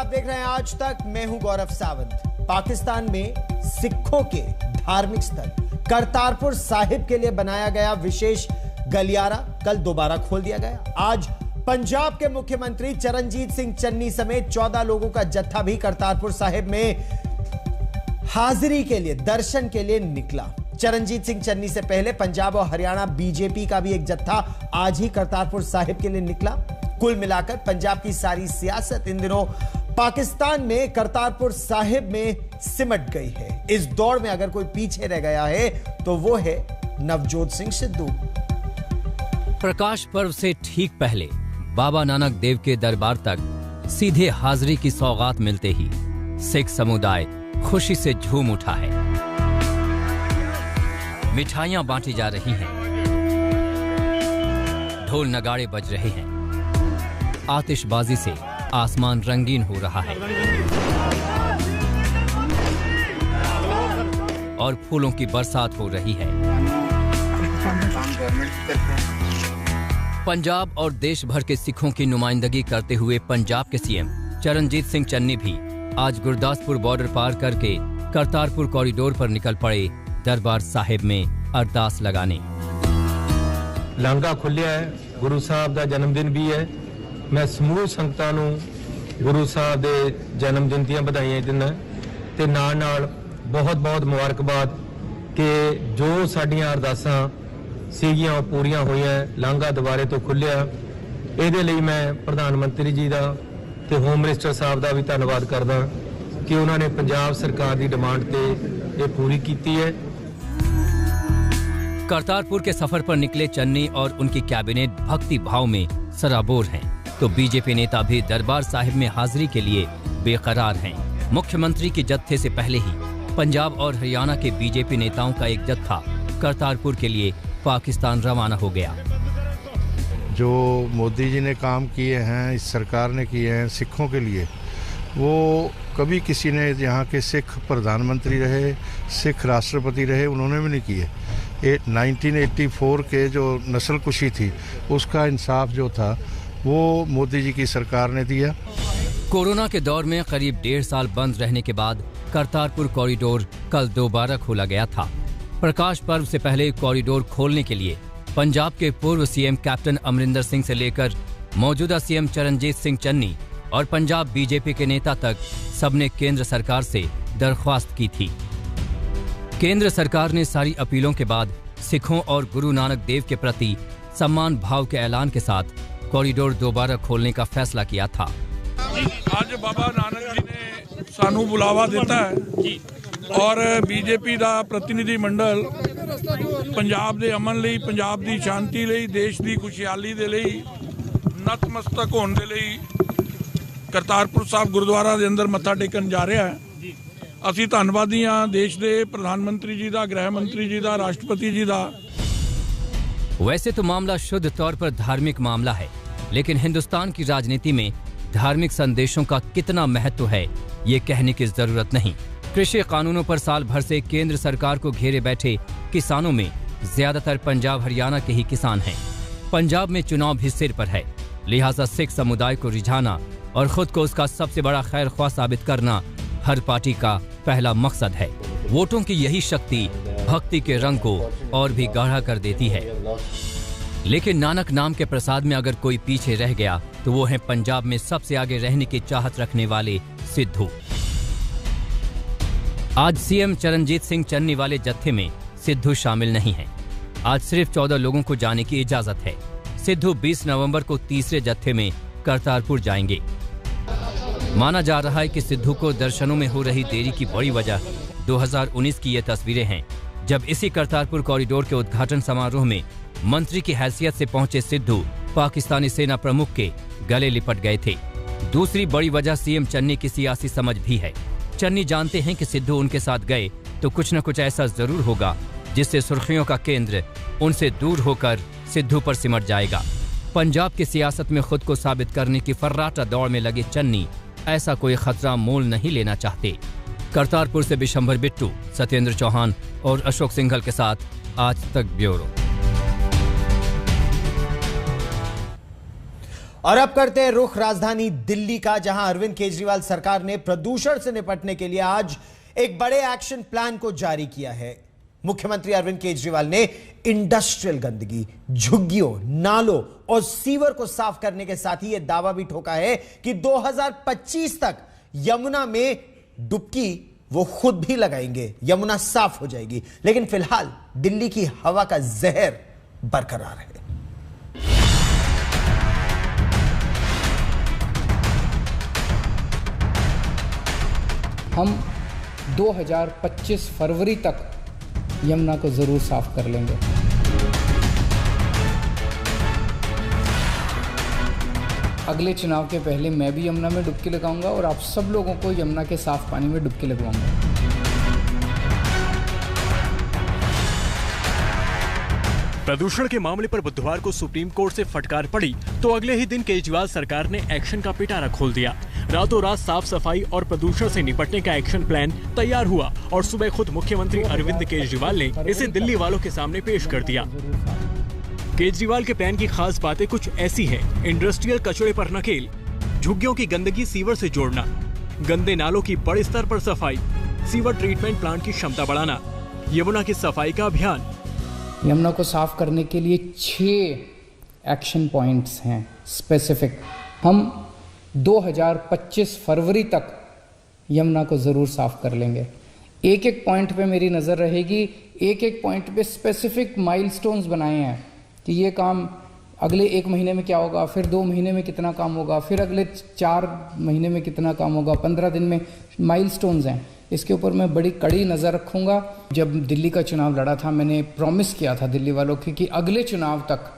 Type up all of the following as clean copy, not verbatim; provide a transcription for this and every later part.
आप देख रहे हैं आज तक। मैं हूं गौरव सावंत। पाकिस्तान में सिखों के धार्मिक स्थल करतारपुर साहिब के लिए बनाया गया विशेष गलियारा कल दोबारा खोल दिया गया। आज पंजाब के मुख्यमंत्री चरणजीत सिंह चन्नी समेत 14 लोगों का जत्था भी करतारपुर साहिब में हाजिरी के लिए, दर्शन के लिए निकला। चरणजीत सिंह चन्नी से पहले पंजाब और हरियाणा बीजेपी का भी एक जत्था आज ही करतारपुर साहिब के लिए निकला। कुल मिलाकर पंजाब की सारी सियासत इन दिनों पाकिस्तान में करतारपुर साहिब में सिमट गई है। इस दौड़ में अगर कोई पीछे रह गया है तो वो है नवजोत सिंह सिद्धू। प्रकाश पर्व से ठीक पहले बाबा नानक देव के दरबार तक सीधे हाजिरी की सौगात मिलते ही सिख समुदाय खुशी से झूम उठा है। मिठाइयां बांटी जा रही हैं, ढोल नगाड़े बज रहे हैं, आतिशबाजी से आसमान रंगीन हो रहा है और फूलों की बरसात हो रही है। पंजाब और देश भर के सिखों की नुमाइंदगी करते हुए पंजाब के सीएम चरणजीत सिंह चन्नी भी आज गुरदासपुर बॉर्डर पार करके करतारपुर कॉरिडोर पर निकल पड़े दरबार साहिब में अरदास लगाने। लांघा खुलिया है, गुरु साहब का जन्मदिन भी है। मैं समूह संगतां नूं गुरु साहब के जन्म दिन ਦੀਆਂ ਵਧਾਈਆਂ ਦਿੰਦਾ ਤੇ ਨਾਲ बहुत बहुत मुबारकबाद कि जो साडियां अरदासां सीगियां ਉਹ पूरियां होईयां। लांघा दुबारे तो खुलिया, ਇਹਦੇ ਲਈ मैं प्रधानमंत्री जी ਦਾ ਤੇ होम मिनिस्टर साहब ਦਾ भी ਧੰਨਵਾਦ करदा कि उन्होंने पंजाब सरकार की डिमांड ते ये पूरी की है। करतारपुर के सफर पर निकले चन्नी और उनकी कैबिनेट भक्ति भाव में सराबोर हैं, तो बीजेपी नेता भी दरबार साहिब में हाजिरी के लिए बेकरार हैं। मुख्यमंत्री के जत्थे से पहले ही पंजाब और हरियाणा के बीजेपी नेताओं का एक जत्था करतारपुर के लिए पाकिस्तान रवाना हो गया। जो मोदी जी ने काम किए हैं, इस सरकार ने किए हैं सिखों के लिए, वो कभी किसी ने यहाँ के सिख प्रधानमंत्री रहे, सिख राष्ट्रपति रहे, उन्होंने भी नहीं किए। 1984 के जो नस्ल कुशी थी उसका इंसाफ जो था वो मोदी जी की सरकार ने दिया। कोरोना के दौर में करीब 1.5 साल बंद रहने के बाद करतारपुर कॉरिडोर कल दोबारा खोला गया था। प्रकाश पर्व से पहले कॉरिडोर खोलने के लिए पंजाब के पूर्व सीएम कैप्टन अमरिंदर सिंह से लेकर मौजूदा सीएम चरणजीत सिंह चन्नी और पंजाब बीजेपी के नेता तक सबने केंद्र सरकार से दरख्वास्त की थी। केंद्र सरकार ने सारी अपीलों के बाद सिखों और गुरु नानक देव के प्रति सम्मान भाव के ऐलान के साथ कॉरिडोर दोबारा खोलने का फैसला किया था। आज बाबा नानक जी ने सानू बुलावा देता है और बीजेपी का प्रतिनिधि मंडल पंजाब के अमन लई, पंजाब की शांति लई, देश की खुशहाली दे लई, नतमस्तक होने दे लई करतारपुर साहब गुरुद्वारा के अंदर मत्था टेकन जा रहा है। असी धन्नवादी हाँ देश के प्रधानमंत्री जी का, गृह मंत्री जी का, राष्ट्रपति जी का। वैसे तो मामला शुद्ध तौर पर धार्मिक मामला है, लेकिन हिंदुस्तान की राजनीति में धार्मिक संदेशों का कितना महत्व है ये कहने की जरूरत नहीं। कृषि कानूनों पर साल भर से केंद्र सरकार को घेरे बैठे किसानों में ज्यादातर पंजाब हरियाणा के ही किसान हैं। पंजाब में चुनाव भी सिर पर है, लिहाजा सिख समुदाय को रिझाना और खुद को उसका सबसे बड़ा खैर ख्वाह साबित करना हर पार्टी का पहला मकसद है। वोटों की यही शक्ति भक्ति के रंग को और भी गाढ़ा कर देती है। लेकिन नानक नाम के प्रसाद में अगर कोई पीछे रह गया तो वो है पंजाब में सबसे आगे रहने की चाहत रखने वाले सिद्धू। आज सीएम चरणजीत सिंह चन्नी वाले जत्थे में सिद्धू शामिल नहीं है। आज सिर्फ 14 लोगों को जाने की इजाजत है। सिद्धू 20 नवंबर को तीसरे जत्थे में करतारपुर जाएंगे। माना जा रहा है कि सिद्धू को दर्शनों में हो रही देरी की बड़ी वजह 2019 की ये तस्वीरें हैं, जब इसी करतारपुर कॉरिडोर के उद्घाटन समारोह में मंत्री की हैसियत से पहुंचे सिद्धू पाकिस्तानी सेना प्रमुख के गले लिपट गए थे। दूसरी बड़ी वजह सीएम चन्नी की सियासी समझ भी है। चन्नी जानते हैं कि सिद्धू उनके साथ गए तो कुछ न कुछ ऐसा जरूर होगा जिससे सुर्खियों का केंद्र उनसे दूर होकर सिद्धू पर सिमट जाएगा। पंजाब की सियासत में खुद को साबित करने की फर्राटा दौड़ में लगे चन्नी ऐसा कोई खतरा मोल नहीं लेना चाहते। करतारपुर से बिशंबर बिट्टू, सत्येंद्र चौहान और अशोक सिंघल के साथ आज तक ब्यूरो। और अब करते हैं रुख राजधानी दिल्ली का, जहां अरविंद केजरीवाल सरकार ने प्रदूषण से निपटने के लिए आज एक बड़े एक्शन प्लान को जारी किया है। मुख्यमंत्री अरविंद केजरीवाल ने इंडस्ट्रियल गंदगी, झुग्गियों, नालों और सीवर को साफ करने के साथ ही यह दावा भी ठोका है कि 2025 तक यमुना में डुबकी वो खुद भी लगाएंगे, यमुना साफ हो जाएगी। लेकिन फिलहाल दिल्ली की हवा का जहर बरकरार है। हम 2025 फरवरी तक यमुना को जरूर साफ कर लेंगे। अगले चुनाव के पहले मैं भी यमुना में डुबकी लगाऊंगा और आप सब लोगों को यमुना के साफ पानी में डुबकी लगवाऊंगा। प्रदूषण के मामले पर बुधवार को सुप्रीम कोर्ट से फटकार पड़ी तो अगले ही दिन केजरीवाल सरकार ने एक्शन का पिटारा खोल दिया। रातों रात साफ सफाई और प्रदूषण से निपटने का एक्शन प्लान तैयार हुआ और सुबह खुद मुख्यमंत्री अरविंद केजरीवाल ने इसे दिल्ली वालों के सामने पेश कर दिया। केजरीवाल के प्लान की खास बातें कुछ ऐसी हैं: इंडस्ट्रियल कचरे पर नकेल, झुग्गियों की गंदगी सीवर से जोड़ना, गंदे नालों की बड़े स्तर पर सफाई, सीवर ट्रीटमेंट प्लांट की क्षमता बढ़ाना, यमुना की सफाई का अभियान। यमुना को साफ करने के लिए 6 एक्शन पॉइंट्स हैं स्पेसिफिक। हम 2025 फरवरी तक यमुना को ज़रूर साफ कर लेंगे। एक एक पॉइंट पे मेरी नज़र रहेगी, एक एक पॉइंट पे स्पेसिफिक माइलस्टोन्स बनाए हैं कि ये काम अगले 1 महीने में क्या होगा, फिर 2 महीने में कितना काम होगा, फिर अगले 4 महीने में कितना काम होगा, 15 दिन में माइलस्टोन्स हैं। इसके ऊपर मैं बड़ी कड़ी नज़र रखूँगा। जब दिल्ली का चुनाव लड़ा था मैंने प्रॉमिस किया था दिल्ली वालों की कि अगले चुनाव तक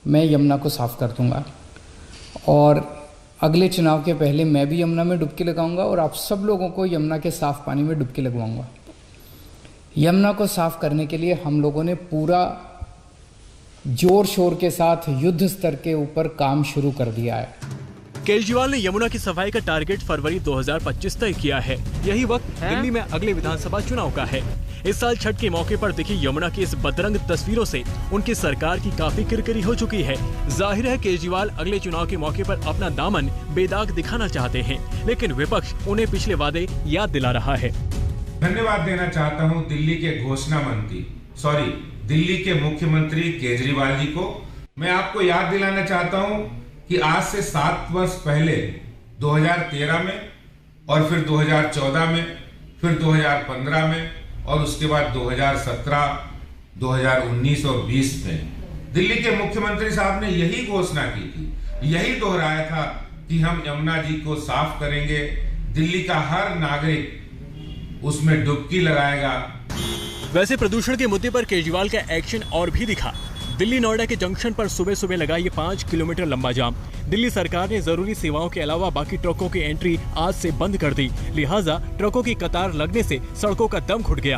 मैं यमुना को साफ कर दूँगा और अगले चुनाव के पहले मैं भी यमुना में डुबकी लगाऊंगा और आप सब लोगों को यमुना के साफ पानी में डुबकी लगवाऊंगा। यमुना को साफ करने के लिए हम लोगों ने पूरा जोर शोर के साथ युद्ध स्तर के ऊपर काम शुरू कर दिया है। केजरीवाल ने यमुना की सफाई का टारगेट फरवरी 2025 तय किया है। यही वक्त दिल्ली में अगले विधानसभा चुनाव का है। इस साल छठ के मौके पर दिखी यमुना की इस बदरंग तस्वीरों से उनकी सरकार की काफी किरकिरी हो चुकी है। जाहिर है केजरीवाल अगले चुनाव के मौके पर अपना दामन बेदाग दिखाना चाहते हैं, लेकिन विपक्ष उन्हें पिछले वादे याद दिला रहा है। धन्यवाद देना चाहता हूं दिल्ली के मुख्यमंत्री केजरीवाल जी को। मैं आपको याद दिलाना चाहता हूं कि आज से 7 वर्ष पहले 2013 में और फिर 2014 में, फिर 2015 में और उसके बाद 2017, 2019 और 20 में दिल्ली के मुख्यमंत्री साहब ने यही घोषणा की थी, यही दोहराया था कि हम यमुना जी को साफ करेंगे, दिल्ली का हर नागरिक उसमें डुबकी लगाएगा। वैसे प्रदूषण के मुद्दे पर केजरीवाल का एक्शन और भी दिखा। दिल्ली नोएडा के जंक्शन पर सुबह सुबह लगा ये 5 किलोमीटर लंबा जाम। दिल्ली सरकार ने जरूरी सेवाओं के अलावा बाकी ट्रकों की एंट्री आज से बंद कर दी, लिहाजा ट्रकों की कतार लगने से सड़कों का दम घुट गया।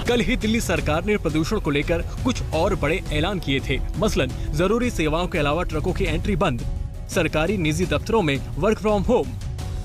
कल ही दिल्ली सरकार ने प्रदूषण को लेकर कुछ और बड़े ऐलान किए थे। मसलन जरूरी सेवाओं के अलावा ट्रकों की एंट्री बंद, सरकारी निजी दफ्तरों में वर्क फ्रॉम होम,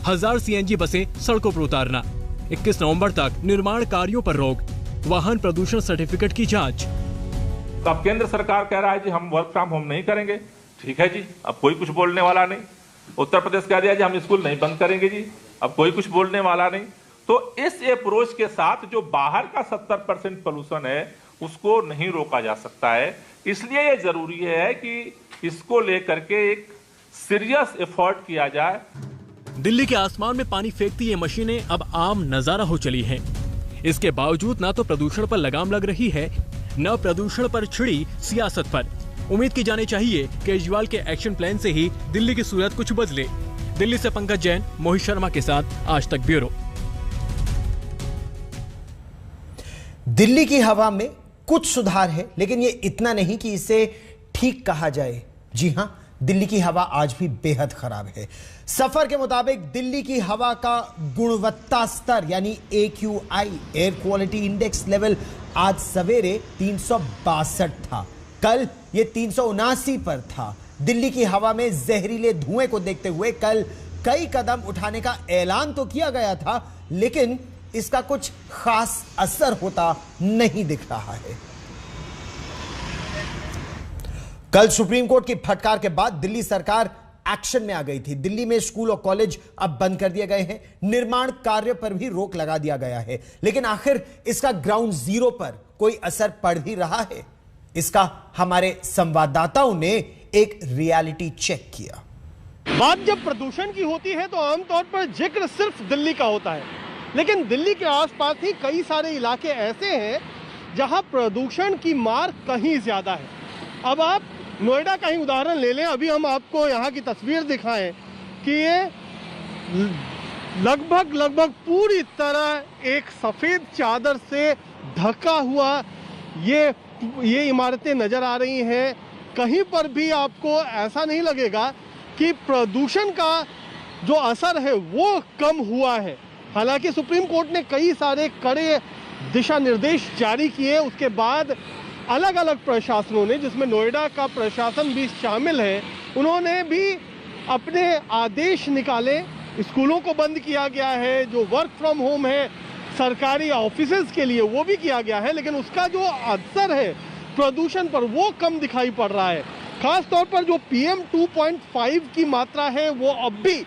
1000 CNG बसें सड़कों पर उतारना, 21 नवंबर तक निर्माण कार्यों पर रोक, वाहन प्रदूषण सर्टिफिकेट की जांच। तो अब केंद्र सरकार कह रहा है जी हम वर्क फ्रॉम होम नहीं करेंगे, ठीक है जी, अब कोई कुछ बोलने वाला नहीं। उत्तर प्रदेश कह दिया जी हम स्कूल नहीं बंद करेंगे जी, अब कोई कुछ बोलने वाला नहीं। तो इस अप्रोच के साथ जो बाहर का 70% पोल्यूशन है उसको नहीं रोका जा सकता है। इसलिए ये जरूरी है कि इसको लेकर के एक सीरियस एफर्ट किया जाए। दिल्ली के आसमान में पानी फेंकती ये मशीनें अब आम नजारा हो चली हैं। इसके बावजूद न तो प्रदूषण पर लगाम लग रही है, न प्रदूषण पर छिड़ी सियासत पर। उम्मीद की जानी चाहिए केजरीवाल के एक्शन प्लान से ही दिल्ली की सूरत कुछ बदले। दिल्ली से पंकज जैन, मोहित शर्मा के साथ आज तक ब्यूरो। दिल्ली की हवा में कुछ सुधार है, लेकिन ये इतना नहीं कि इसे ठीक कहा जाए। जी हां, दिल्ली की हवा आज भी बेहद खराब है। सफर के मुताबिक दिल्ली की हवा का गुणवत्ता स्तर यानी AQI air quality index level आज सवेरे 362 था, कल ये 379 पर था। दिल्ली की हवा में जहरीले धुएं को देखते हुए कल कई कदम उठाने का ऐलान तो किया गया था, लेकिन इसका कुछ खास असर होता नहीं दिख रहा है। कल सुप्रीम कोर्ट की फटकार के बाद दिल्ली सरकार एक्शन में आ गई थी। दिल्ली में स्कूल और कॉलेज अब बंद कर दिए गए हैं, निर्माण कार्य पर भी रोक लगा दिया गया है। लेकिन आखिर इसका ग्राउंड जीरो पर कोई असर पड़ भी रहा है? इसका हमारे संवाददाताओं ने एक रियलिटी चेक किया। बात जब प्रदूषण की होती है तो आमतौर पर जिक्र सिर्फ दिल्ली का होता है, लेकिन दिल्ली के आसपास ही कई सारे इलाके ऐसे हैं जहां प्रदूषण की मार कहीं ज्यादा है। अब आप नोएडा का ही उदाहरण ले लें। अभी हम आपको यहाँ की तस्वीर दिखाएं कि ये लगभग पूरी तरह एक सफेद चादर से ढका हुआ ये इमारतें नजर आ रही हैं। कहीं पर भी आपको ऐसा नहीं लगेगा कि प्रदूषण का जो असर है वो कम हुआ है। हालांकि सुप्रीम कोर्ट ने कई सारे कड़े दिशा निर्देश जारी किए, उसके बाद अलग अलग प्रशासनों ने, जिसमें नोएडा का प्रशासन भी शामिल है, उन्होंने भी अपने आदेश निकाले। स्कूलों को बंद किया गया है, जो वर्क फ्रॉम होम है सरकारी ऑफिसेज के लिए वो भी किया गया है, लेकिन उसका जो असर है प्रदूषण पर वो कम दिखाई पड़ रहा है। खास तौर पर जो PM 2.5 की मात्रा है वो अब भी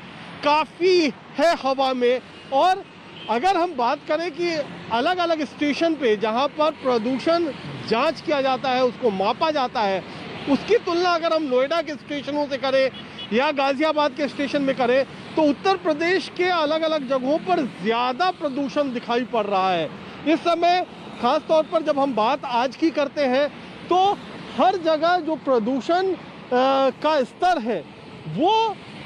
काफ़ी है हवा में। और अगर हम बात करें कि अलग अलग स्टेशन पे जहां पर प्रदूषण जांच किया जाता है, उसको मापा जाता है, उसकी तुलना अगर हम नोएडा के स्टेशनों से करें या गाजियाबाद के स्टेशन में करें तो उत्तर प्रदेश के अलग अलग जगहों पर ज़्यादा प्रदूषण दिखाई पड़ रहा है। इस समय खास तौर पर जब हम बात आज की करते हैं तो हर जगह जो प्रदूषण का स्तर है वो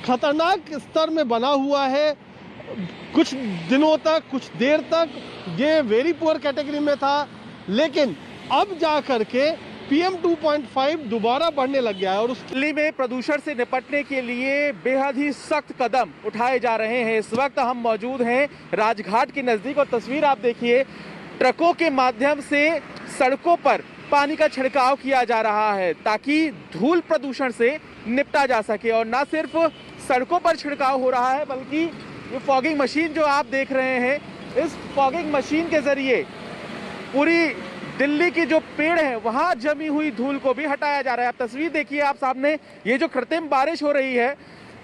खतरनाक स्तर में बना हुआ है। कुछ दिनों तक, कुछ देर तक ये वेरी पुअर कैटेगरी में था, लेकिन अब जा करके PM 2.5 दोबारा बढ़ने लग गया है। और उस दिल्ली में प्रदूषण से निपटने के लिए बेहद ही सख्त कदम उठाए जा रहे हैं। इस वक्त हम मौजूद हैं राजघाट के नज़दीक और तस्वीर आप देखिए, ट्रकों के माध्यम से सड़कों पर पानी का छिड़काव किया जा रहा है ताकि धूल प्रदूषण से निपटा जा सके। और न सिर्फ सड़कों पर छिड़काव हो रहा है बल्कि ये फॉगिंग मशीन जो आप देख रहे हैं, इस फॉगिंग मशीन के जरिए पूरी दिल्ली की जो पेड़ है वहां जमी हुई धूल को भी हटाया जा रहा है। आप तस्वीर देखिए आप सामने, ये जो कृत्रिम बारिश हो रही है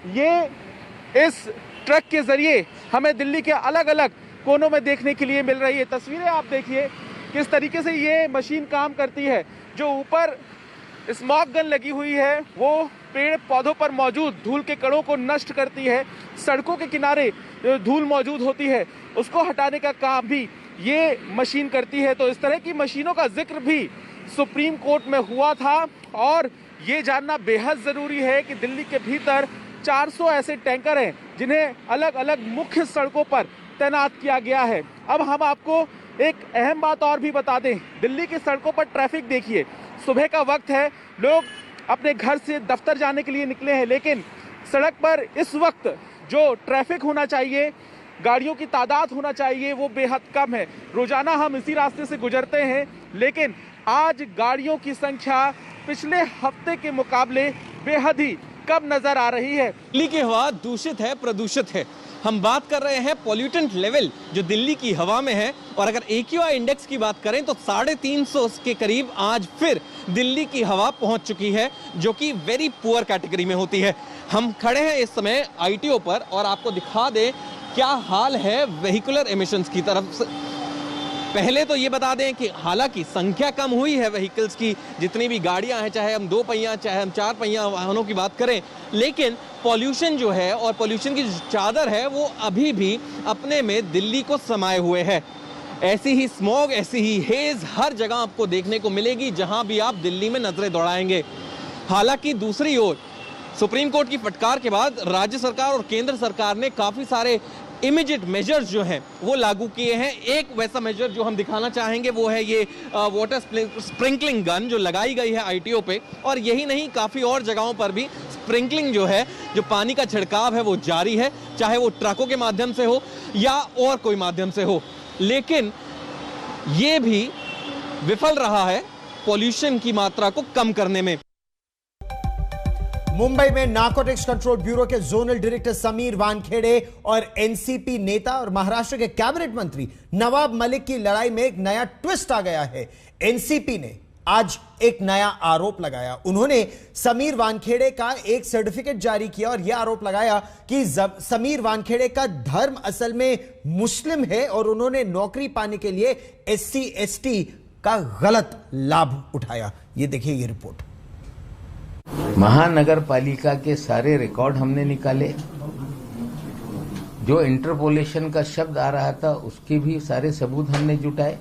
ये इस ट्रक के जरिए हमें दिल्ली के अलग अलग कोनों में देखने के लिए मिल रही है। तस्वीरें आप देखिए किस तरीके से ये मशीन काम करती है। जो ऊपर स्मॉग गन लगी हुई है वो पेड़ पौधों पर मौजूद धूल के कणों को नष्ट करती है। सड़कों के किनारे धूल मौजूद होती है उसको हटाने का काम भी ये मशीन करती है। तो इस तरह की मशीनों का जिक्र भी सुप्रीम कोर्ट में हुआ था और ये जानना बेहद ज़रूरी है कि दिल्ली के भीतर 400 ऐसे टैंकर हैं जिन्हें अलग अलग मुख्य सड़कों पर तैनात किया गया है। अब हम आपको एक अहम बात और भी बता दें, दिल्ली की सड़कों पर ट्रैफिक देखिए, सुबह का वक्त है, लोग अपने घर से दफ्तर जाने के लिए निकले हैं, लेकिन सड़क पर इस वक्त जो ट्रैफिक होना चाहिए, गाड़ियों की तादाद होना चाहिए, वो बेहद कम है। रोजाना हम इसी रास्ते से गुजरते हैं, लेकिन आज गाड़ियों की संख्या पिछले हफ्ते के मुकाबले बेहद ही कम नजर आ रही है। दिल्ली की हवा दूषित है, प्रदूषित है। हम बात कर रहे हैं पॉल्यूटेंट लेवल जो दिल्ली की हवा में है, और अगर AQI इंडेक्स की बात करें तो 350 के करीब आज फिर दिल्ली की हवा पहुंच चुकी है, जो कि वेरी पुअर कैटेगरी में होती है। हम खड़े हैं इस समय ITO पर और आपको दिखा दें क्या हाल है व्हीकुलर एमिशंस की तरफ से। पहले तो ये बता दें कि हालांकि संख्या कम हुई है व्हीकल्स की, जितनी भी गाड़ियां हैं, चाहे हम 2 पहिया चाहे हम 4 पहिया वाहनों की बात करें, लेकिन पॉल्यूशन जो है और पॉल्यूशन की चादर है वो अभी भी अपने में दिल्ली को समाये हुए है। ऐसी ही स्मॉग, ऐसी ही हेज हर जगह आपको देखने को मिलेगी जहां भी आप दिल्ली में नजरें दौड़ाएंगे। हालांकि दूसरी ओर सुप्रीम कोर्ट की फटकार के बाद राज्य सरकार और केंद्र सरकार ने काफी सारे इमीडिएट मेजर्स जो हैं वो लागू किए हैं। एक वैसा मेजर जो हम दिखाना चाहेंगे वो है ये वाटर स्प्रिंकलिंग गन जो लगाई गई है ITO पे, और यही नहीं काफ़ी और जगहों पर भी स्प्रिंकलिंग जो है, जो पानी का छिड़काव है वो जारी है, चाहे वो ट्रकों के माध्यम से हो या और कोई माध्यम से हो। लेकिन ये भी विफल रहा है पॉल्यूशन की मात्रा को कम करने में। मुंबई में नारकोटिक्स कंट्रोल ब्यूरो के जोनल डायरेक्टर समीर वानखेड़े और एनसीपी नेता और महाराष्ट्र के कैबिनेट मंत्री नवाब मलिक की लड़ाई में एक नया ट्विस्ट आ गया है। एनसीपी ने आज एक नया आरोप लगाया। उन्होंने समीर वानखेड़े का एक सर्टिफिकेट जारी किया और यह आरोप लगाया कि समीर वानखेड़े का धर्म असल में मुस्लिम है और उन्होंने नौकरी पाने के लिए SC ST का गलत लाभ उठाया। ये देखिए ये रिपोर्ट। महानगर पालिका के सारे रिकॉर्ड हमने निकाले, जो इंटरपोलेशन का शब्द आ रहा था उसके भी सारे सबूत हमने जुटाए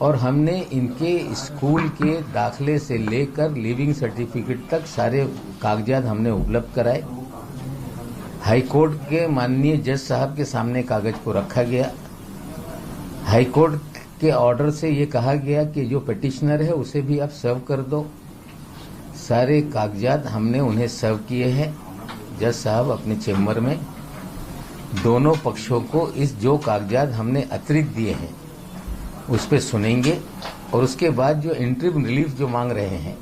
और हमने इनके स्कूल के दाखले से लेकर लिविंग सर्टिफिकेट तक सारे कागजात हमने उपलब्ध कराए। हाईकोर्ट के माननीय जज साहब के सामने कागज को रखा गया। हाईकोर्ट के ऑर्डर से ये कहा गया कि जो पिटिशनर है उसे भी आप सर्व कर दो। सारे कागजात हमने उन्हें सर्व किए हैं। जज साहब अपने चेम्बर में दोनों पक्षों को इस जो कागजात हमने अतिरिक्त दिए हैं उस पे सुनेंगे और उसके बाद जो इंटरिम रिलीफ जो मांग रहे हैं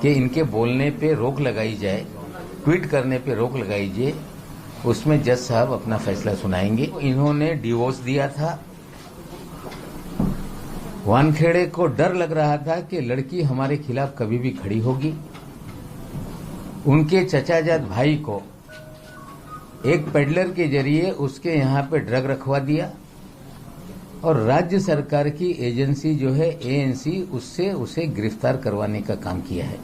कि इनके बोलने पे रोक लगाई जाए, ट्वीट करने पे रोक लगाई जाए, उसमें जज साहब अपना फैसला सुनाएंगे। इन्होंने डिवोर्स दिया था। वानखेड़े को डर लग रहा था कि लड़की हमारे खिलाफ कभी भी खड़ी होगी। उनके चचाजाद भाई को एक पेडलर के जरिए उसके यहाँ पे ड्रग रखवा दिया और राज्य सरकार की एजेंसी जो है ANC उससे उसे गिरफ्तार करवाने का काम किया है।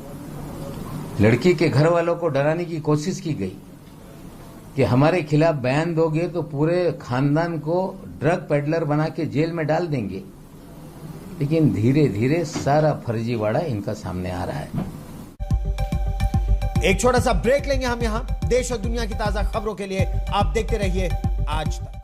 लड़की के घर वालों को डराने की कोशिश की गई कि हमारे खिलाफ बयान दोगे तो पूरे खानदान को ड्रग पेडलर बना के जेल में डाल देंगे, लेकिन धीरे धीरे सारा फर्जीवाड़ा इनका सामने आ रहा है। एक छोटा सा ब्रेक लेंगे हम यहां। देश और दुनिया की ताजा खबरों के लिए आप देखते रहिए आज तक।